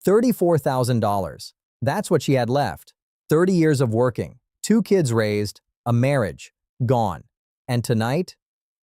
$34,000. That's what she had left. 30 years of working, 2 kids raised, a marriage, gone. And tonight,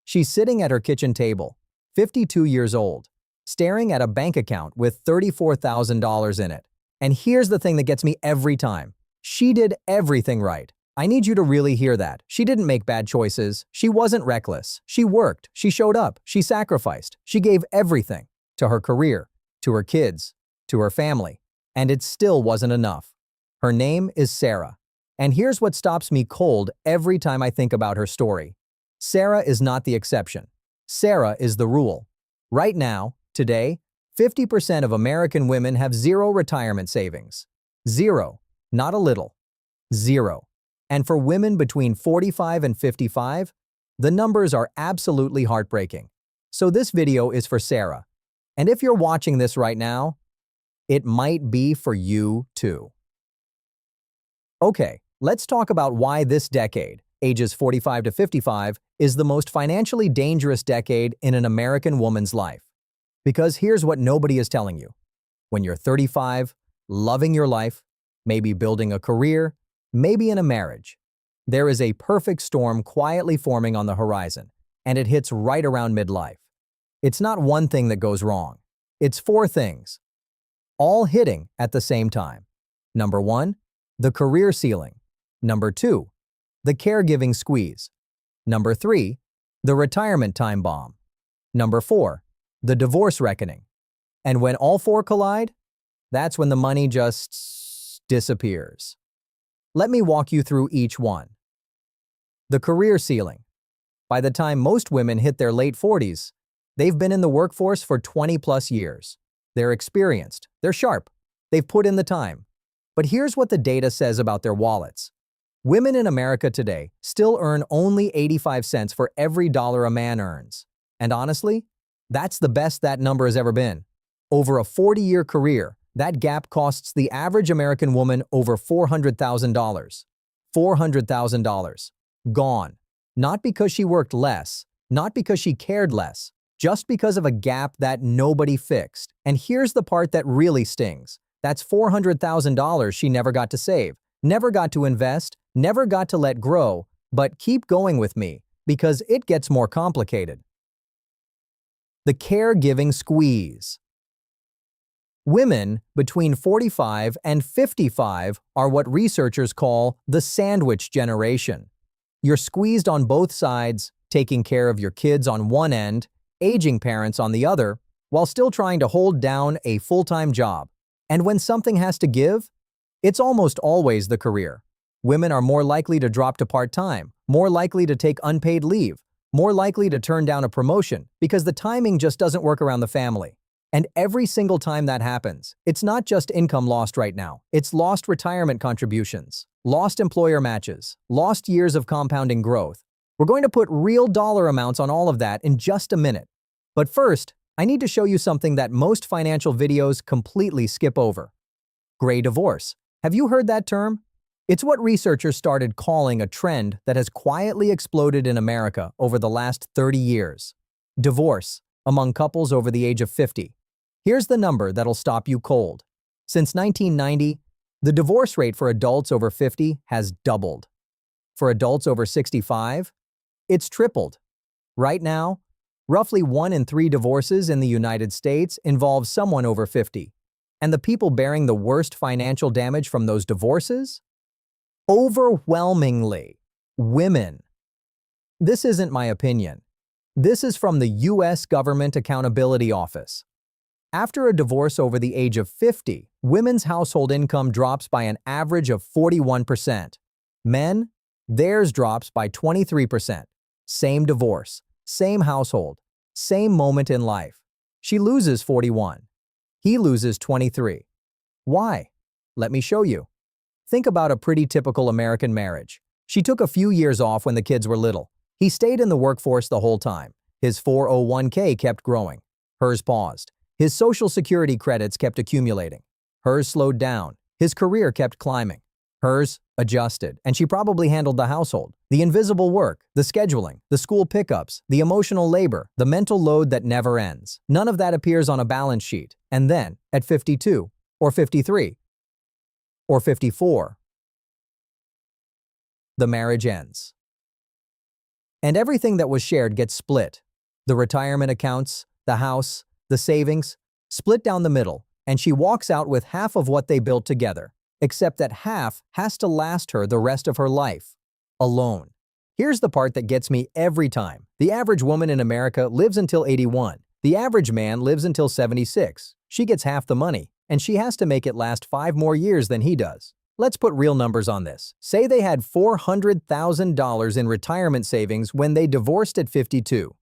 she's sitting at her kitchen table, 52 years old, staring at a bank account with $34,000 in it. And here's the thing that gets me every time. She did everything right. I need you to really hear that. She didn't make bad choices. She wasn't reckless. She worked. She showed up. She sacrificed. She gave everything to her career, to her kids, to her family. And it still wasn't enough. Her name is Sarah. And here's what stops me cold every time I think about her story. Sarah is not the exception. Sarah is the rule. Right now, today, 50% of American women have zero retirement savings. Zero. Not a little. Zero. And for women between 45 and 55, the numbers are absolutely heartbreaking. So this video is for Sarah. And if you're watching this right now, it might be for you too. Okay, let's talk about why this decade, ages 45 to 55, is the most financially dangerous decade in an American woman's life. Because here's what nobody is telling you. When you're 35, loving your life, maybe building a career, maybe in a marriage, there is a perfect storm quietly forming on the horizon, and it hits right around midlife. It's not one thing that goes wrong. It's 4 things, all hitting at the same time. Number 1, the career ceiling. Number 2, the caregiving squeeze. Number 3, the retirement time bomb. Number 4, the divorce reckoning. And when all 4 collide, that's when the money just disappears. Let me walk you through each one. The career ceiling. By the time most women hit their late 40s, they've been in the workforce for 20+ years. They're experienced, they're sharp, they've put in the time. But here's what the data says about their wallets. Women in America today still earn only 85 cents for every dollar a man earns. And honestly, that's the best that number has ever been. Over a 40-year career, that gap costs the average American woman over $400,000. $400,000. Gone. Not because she worked less, not because she cared less, just because of a gap that nobody fixed. And here's the part that really stings. That's $400,000 she never got to save, never got to invest, never got to let grow. But keep going with me, because it gets more complicated. The caregiving squeeze. Women between 45 and 55 are what researchers call the sandwich generation. You're squeezed on both sides, taking care of your kids on one end, aging parents on the other, while still trying to hold down a full-time job. And when something has to give, it's almost always the career. Women are more likely to drop to part-time, more likely to take unpaid leave, more likely to turn down a promotion because the timing just doesn't work around the family. And every single time that happens, it's not just income lost right now. It's lost retirement contributions, lost employer matches, lost years of compounding growth. We're going to put real dollar amounts on all of that in just a minute. But first, I need to show you something that most financial videos completely skip over. Gray divorce. Have you heard that term? It's what researchers started calling a trend that has quietly exploded in America over the last 30 years. Divorce among couples over the age of 50. Here's the number that'll stop you cold. Since 1990, the divorce rate for adults over 50 has doubled. For adults over 65, it's tripled. Right now, roughly 1 in 3 divorces in the United States involve someone over 50. And the people bearing the worst financial damage from those divorces? Overwhelmingly, women. This isn't my opinion. This is from the U.S. Government Accountability Office. After a divorce over the age of 50, women's household income drops by an average of 41%. Men, theirs drops by 23%. Same divorce, same household, same moment in life. She loses 41. He loses 23. Why? Let me show you. Think about a pretty typical American marriage. She took a few years off when the kids were little. He stayed in the workforce the whole time. His 401k kept growing. Hers paused. His Social Security credits kept accumulating. Hers slowed down. His career kept climbing. Hers adjusted, and she probably handled the household, the invisible work, the scheduling, the school pickups, the emotional labor, the mental load that never ends. None of that appears on a balance sheet. And then, at 52, or 53, or 54. The marriage ends. And everything that was shared gets split. The retirement accounts, the house, the savings, split down the middle, and she walks out with half of what they built together, except that half has to last her the rest of her life, alone. Here's the part that gets me every time. The average woman in America lives until 81. The average man lives until 76. She gets half the money, and she has to make it last 5 more years than he does. Let's put real numbers on this. Say they had $400,000 in retirement savings when they divorced at 52.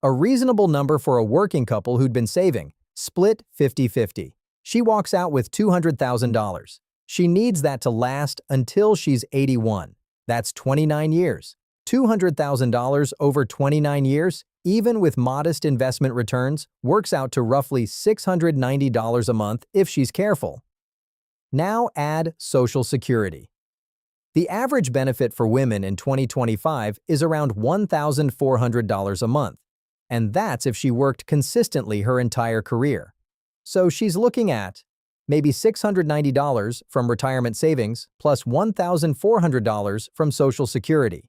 A reasonable number for a working couple who'd been saving. Split 50-50. She walks out with $200,000. She needs that to last until she's 81. That's 29 years. $200,000 over 29 years, even with modest investment returns, works out to roughly $690 a month if she's careful. Now add Social Security. The average benefit for women in 2025 is around $1,400 a month, and that's if she worked consistently her entire career. So she's looking at maybe $690 from retirement savings plus $1,400 from Social Security.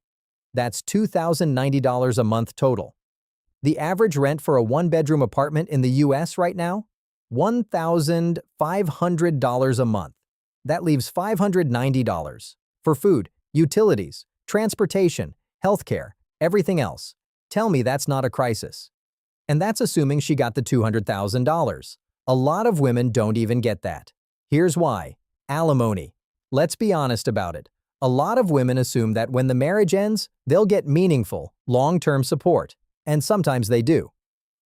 That's $2,090 a month total. The average rent for a one-bedroom apartment in the US right now? $1,500 a month. That leaves $590 for food, utilities, transportation, healthcare, everything else. Tell me that's not a crisis. And that's assuming she got the $200,000. A lot of women don't even get that. Here's why. Alimony. Let's be honest about it. A lot of women assume that when the marriage ends, they'll get meaningful, long-term support. And sometimes they do.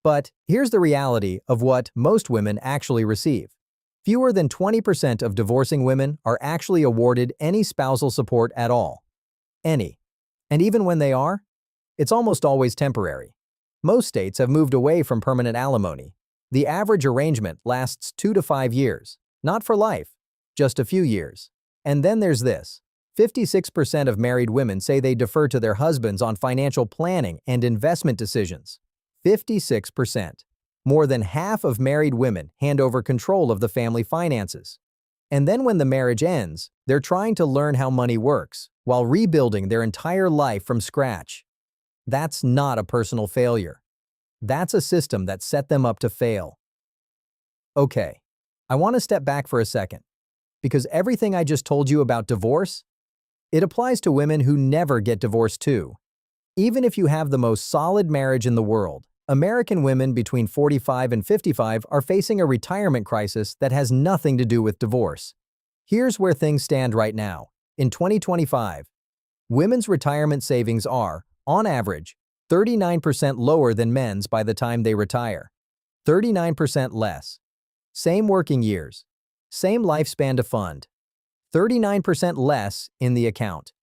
But here's the reality of what most women actually receive. Fewer than 20% of divorcing women are actually awarded any spousal support at all. Any. And even when they are, it's almost always temporary. Most states have moved away from permanent alimony. The average arrangement lasts 2 to 5 years, not for life, just a few years. And then there's this. 56% of married women say they defer to their husbands on financial planning and investment decisions. 56%. More than half of married women hand over control of the family finances. And then when the marriage ends, they're trying to learn how money works while rebuilding their entire life from scratch. That's not a personal failure. That's a system that set them up to fail. Okay, I want to step back for a second, because everything I just told you about divorce, it applies to women who never get divorced too. Even if you have the most solid marriage in the world, American women between 45 and 55 are facing a retirement crisis that has nothing to do with divorce. Here's where things stand right now. In 2025, women's retirement savings are, on average, 39% lower than men's by the time they retire. 39% less. Same working years. Same lifespan to fund. 39% less in the account.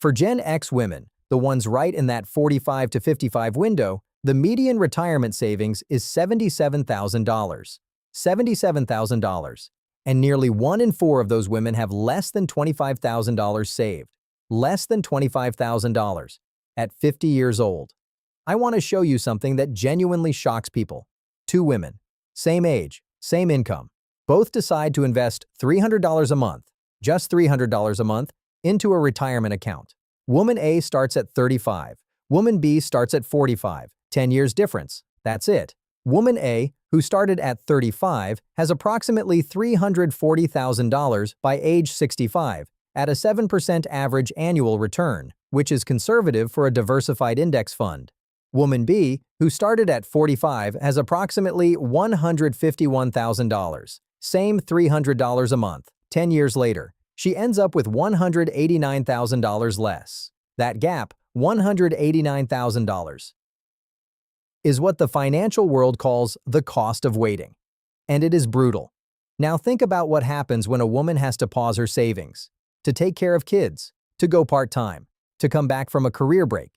For Gen X women, the ones right in that 45 to 55 window, the median retirement savings is $77,000. $77,000. And nearly 1 in 4 of those women have less than $25,000 saved. Less than $25,000 at 50 years old. I want to show you something that genuinely shocks people. 2 women, same age, same income, both decide to invest $300 a month, just $300 a month, into a retirement account. Woman A starts at 35. Woman B starts at 45. 10 years difference. That's it. Woman A, who started at 35, has approximately $340,000 by age 65, at a 7% average annual return, which is conservative for a diversified index fund. Woman B, who started at 45, has approximately $151,000, same $300 a month. 10 years later, she ends up with $189,000 less. That gap, $189,000, is what the financial world calls the cost of waiting. And it is brutal. Now think about what happens when a woman has to pause her savings, to take care of kids, to go part-time, to come back from a career break.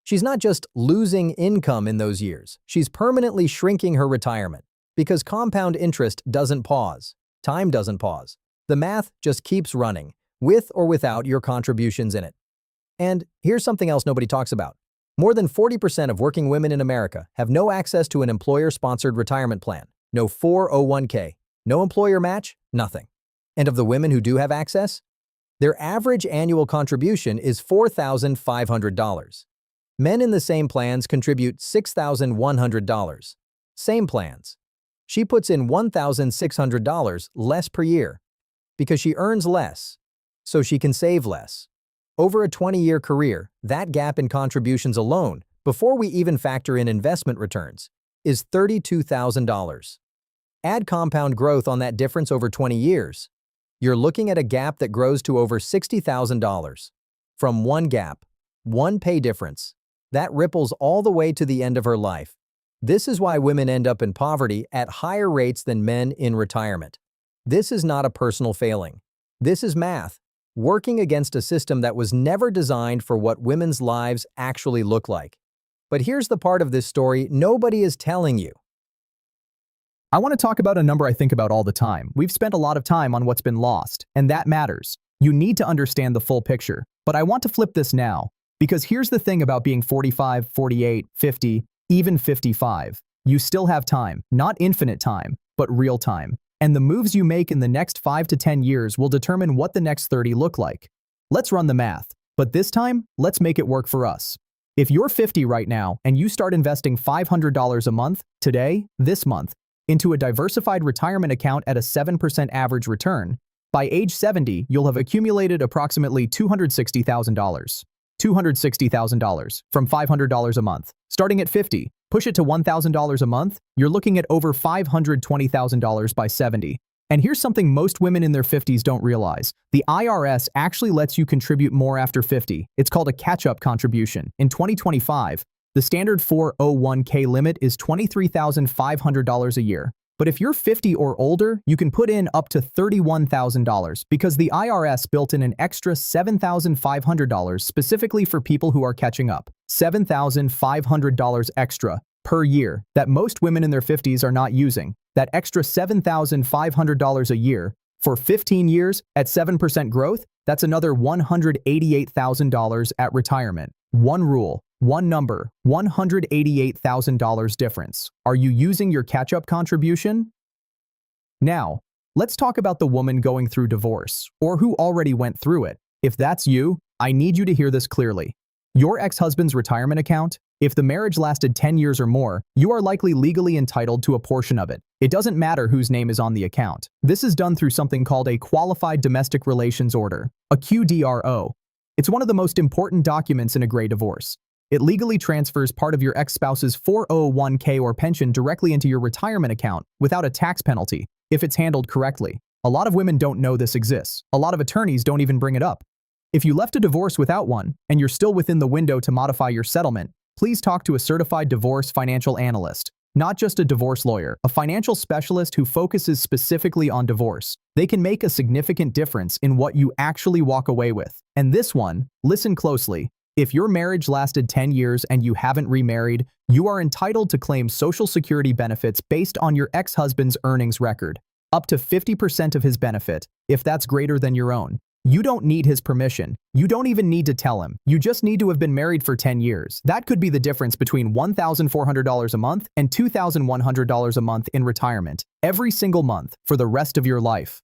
She's not just losing income in those years, she's permanently shrinking her retirement, because compound interest doesn't pause. Time doesn't pause. The math just keeps running, with or without your contributions in it. And here's something else nobody talks about. More than 40% of working women in America have no access to an employer-sponsored retirement plan, no 401k, no employer match, Nothing. And of the women who do have access, their average annual contribution is $4,500. Men in the same plans contribute $6,100. Same plans. She puts in $1,600 less per year because she earns less, so she can save less. Over a 20-year career, that gap in contributions alone, before we even factor in investment returns, is $32,000. Add compound growth on that difference over 20 years. You're looking at a gap that grows to over $60,000. From one gap, one pay difference, that ripples all the way to the end of her life. This is why women end up in poverty at higher rates than men in retirement. This is not a personal failing. This is math, working against a system that was never designed for what women's lives actually look like. But here's the part of this story nobody is telling you. I want to talk about a number I think about all the time. We've spent a lot of time on what's been lost, and that matters. You need to understand the full picture. But I want to flip this now, because here's the thing about being 45, 48, 50, even 55. You still have time, not infinite time, but real time. And the moves you make in the next 5 to 10 years will determine what the next 30 look like. Let's run the math. But this time, let's make it work for us. If you're 50 right now and you start investing $500 a month, today, this month, into a diversified retirement account at a 7% average return, by age 70, you'll have accumulated approximately $260,000. $260,000 from $500 a month. Starting at 50, push it to $1,000 a month, you're looking at over $520,000 by 70. And here's something most women in their 50s don't realize. The IRS actually lets you contribute more after 50. It's called a catch-up contribution. In 2025, the standard 401k limit is $23,500 a year. But if you're 50 or older, you can put in up to $31,000 because the IRS built in an extra $7,500 specifically for people who are catching up. $7,500 extra per year that most women in their 50s are not using. That extra $7,500 a year for 15 years at 7% growth, that's another $188,000 at retirement. One rule. One number, $188,000 difference. Are you using your catch-up contribution? Now, let's talk about the woman going through divorce, or who already went through it. If that's you, I need you to hear this clearly. Your ex-husband's retirement account, if the marriage lasted 10 years or more, you are likely legally entitled to a portion of it. It doesn't matter whose name is on the account. This is done through something called a Qualified Domestic Relations Order, a QDRO. It's one of the most important documents in a gray divorce. It legally transfers part of your ex-spouse's 401k or pension directly into your retirement account without a tax penalty, if it's handled correctly. A lot of women don't know this exists. A lot of attorneys don't even bring it up. If you left a divorce without one, and you're still within the window to modify your settlement, please talk to a certified divorce financial analyst, not just a divorce lawyer, a financial specialist who focuses specifically on divorce. They can make a significant difference in what you actually walk away with. And this one, listen closely. If your marriage lasted 10 years and you haven't remarried, you are entitled to claim Social Security benefits based on your ex-husband's earnings record, up to 50% of his benefit, if that's greater than your own. You don't need his permission. You don't even need to tell him. You just need to have been married for 10 years. That could be the difference between $1,400 a month and $2,100 a month in retirement, every single month, for the rest of your life.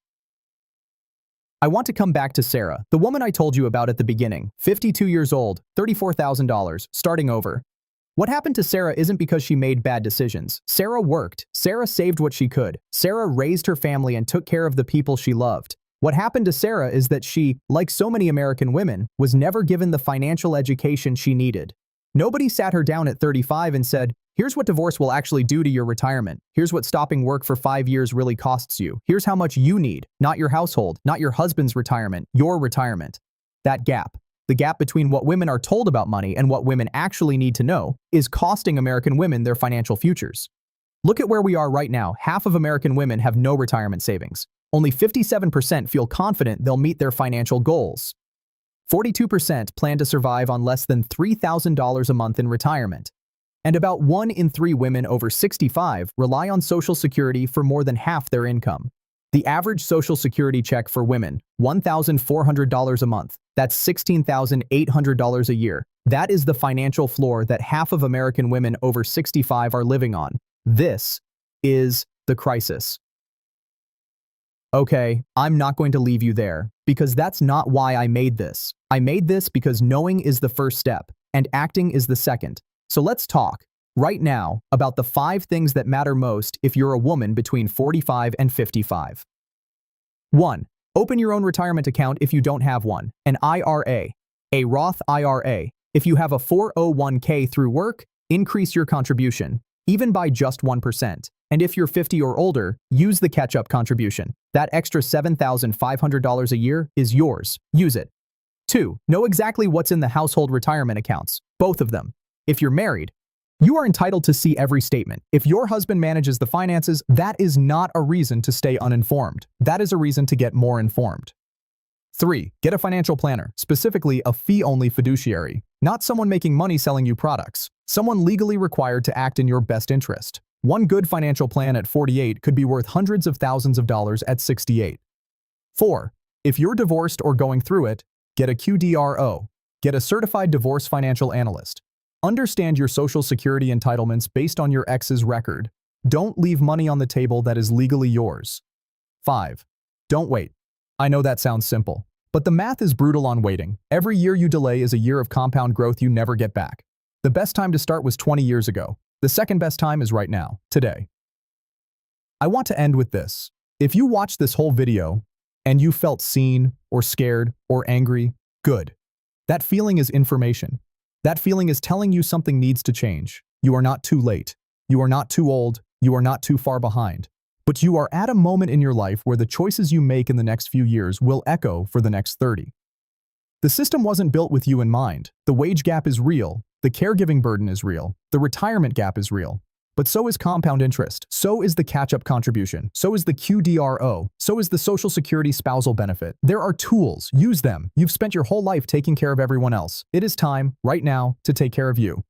I want to come back to Sarah, the woman I told you about at the beginning, 52 years old, $34,000, starting over. What happened to Sarah isn't because she made bad decisions. Sarah worked. Sarah saved what she could. Sarah raised her family and took care of the people she loved. What happened to Sarah is that she, like so many American women, was never given the financial education she needed. Nobody sat her down at 35 and said, here's what divorce will actually do to your retirement. Here's what stopping work for 5 years really costs you. Here's how much you need, not your household, not your husband's retirement, your retirement. That gap, the gap between what women are told about money and what women actually need to know, is costing American women their financial futures. Look at where we are right now. Half of American women have no retirement savings. Only 57% feel confident they'll meet their financial goals. 42% plan to survive on less than $3,000 a month in retirement. And about 1 in 3 women over 65 rely on Social Security for more than half their income. The average Social Security check for women, $1,400 a month. That's $16,800 a year. That is the financial floor that half of American women over 65 are living on. This is the crisis. Okay, I'm not going to leave you there, because that's not why I made this. I made this because knowing is the first step, and acting is the second. So let's talk, right now, about the 5 things that matter most if you're a woman between 45 and 55. 1. Open your own retirement account if you don't have one, an IRA, a Roth IRA. If you have a 401k through work, increase your contribution, even by just 1%. And if you're 50 or older, use the catch-up contribution. That extra $7,500 a year is yours. Use it. 2. Know exactly what's in the household retirement accounts, both of them. If you're married, you are entitled to see every statement. If your husband manages the finances, that is not a reason to stay uninformed. That is a reason to get more informed. 3. Get a financial planner, specifically a fee-only fiduciary, not someone making money selling you products, someone legally required to act in your best interest. One good financial plan at 48 could be worth hundreds of thousands of dollars at 68. 4. If you're divorced or going through it, get a QDRO. Get a certified divorce financial analyst. Understand your Social Security entitlements based on your ex's record. Don't leave money on the table that is legally yours. 5. Don't wait. I know that sounds simple, but the math is brutal on waiting. Every year you delay is a year of compound growth you never get back. The best time to start was 20 years ago. The second best time is right now, today. I want to end with this. If you watched this whole video and you felt seen or scared or angry, good. That feeling is information. That feeling is telling you something needs to change. You are not too late. You are not too old. You are not too far behind. But you are at a moment in your life where the choices you make in the next few years will echo for the next 30. The system wasn't built with you in mind. The wage gap is real. The caregiving burden is real. The retirement gap is real. But so is compound interest. So is the catch-up contribution. So is the QDRO. So is the Social Security spousal benefit. There are tools. Use them. You've spent your whole life taking care of everyone else. It is time, right now, to take care of you.